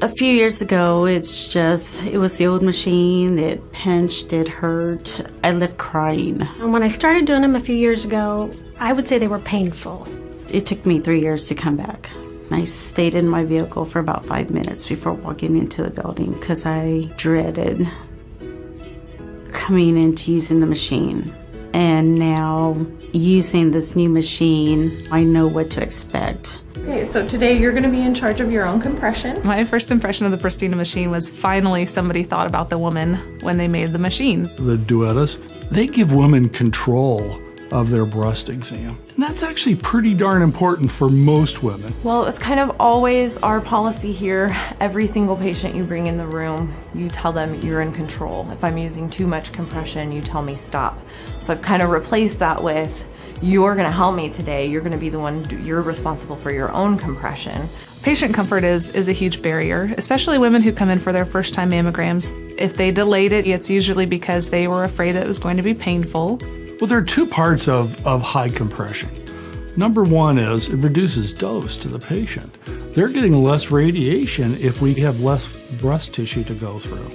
A few years ago, it was the old machine. It pinched, it hurt. I left crying. And when I started doing them a few years ago, I would say they were painful. It took me 3 years to come back. I stayed in my vehicle for about 5 minutes before walking into the building because I dreaded coming into using the machine. And now, using this new machine, I know what to expect. Okay, so today you're going to be in charge of your own compression. My first impression of the Pristina machine was finally somebody thought about the woman when they made the machine. The Duetas, they give women control of their breast exam. And that's actually pretty darn important for most women. Well, it's kind of always our policy here. Every single patient you bring in the room, you tell them you're in control. If I'm using too much compression, you tell me stop. So I've kind of replaced that with, you're gonna help me today. You're gonna be the one, you're responsible for your own compression. Patient comfort is a huge barrier, especially women who come in for their first time mammograms. If they delayed it, it's usually because they were afraid it was going to be painful. Well, there are two parts of high compression. Number one is it reduces dose to the patient. They're getting less radiation if we have less breast tissue to go through.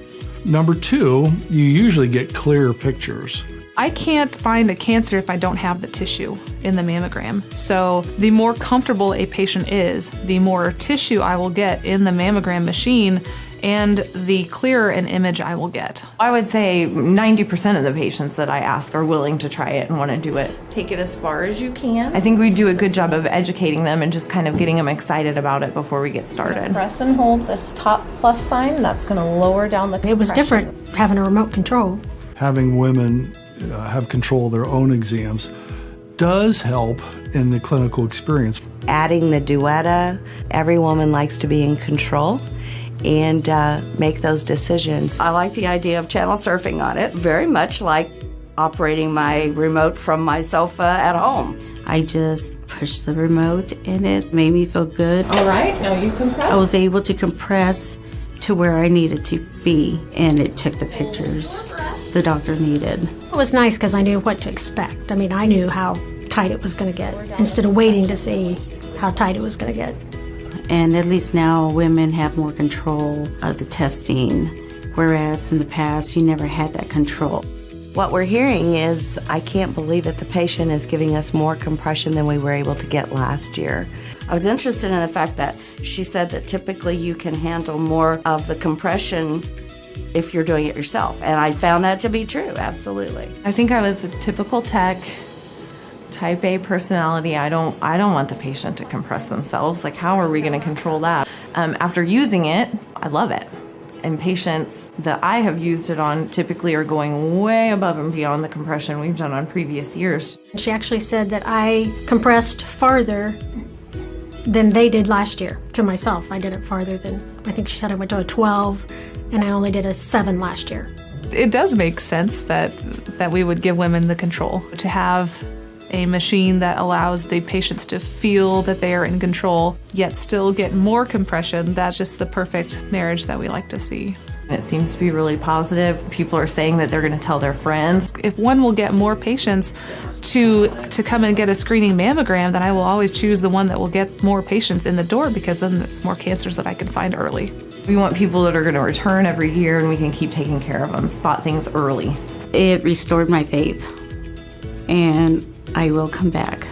Number two, you usually get clearer pictures. I can't find a cancer if I don't have the tissue in the mammogram. So the more comfortable a patient is, the more tissue I will get in the mammogram machine and the clearer an image I will get. I would say 90% of the patients that I ask are willing to try it and want to do it. Take it as far as you can. I think we do a good job of educating them and just kind of getting them excited about it before we get started. Press and hold this top plus sign. That's going to lower down the compression. It was different having a remote control. Having women have control of their own exams does help in the clinical experience. Adding the Dueta, every woman likes to be in control and make those decisions. I like the idea of channel surfing on it, very much like operating my remote from my sofa at home. I just pushed the remote and it made me feel good. All right, now you compress. I was able to compress to where I needed to be, and it took the pictures the doctor needed. It was nice because I knew what to expect. I mean, I knew how tight it was going to get instead of waiting to see how tight it was going to get. And at least now women have more control of the testing, whereas in the past you never had that control. What we're hearing is, I can't believe that the patient is giving us more compression than we were able to get last year. I was interested in the fact that she said that typically you can handle more of the compression if you're doing it yourself. And I found that to be true, absolutely. I think I was a typical tech, type A personality. I don't want the patient to compress themselves. Like, how are we going to control that? After using it, I love it. And patients that I have used it on typically are going way above and beyond the compression we've done on previous years. She actually said that I compressed farther than they did last year to myself. I did it farther than, I think she said I went to a 12 and I only did a 7 last year. It does make sense that we would give women the control. To have a machine that allows the patients to feel that they are in control, yet still get more compression, that's just the perfect marriage that we like to see. It seems to be really positive. People are saying that they're going to tell their friends. If one will get more patients to come and get a screening mammogram, then I will always choose the one that will get more patients in the door, because then it's more cancers that I can find early. We want people that are going to return every year and we can keep taking care of them, spot things early. It restored my faith, and I will come back.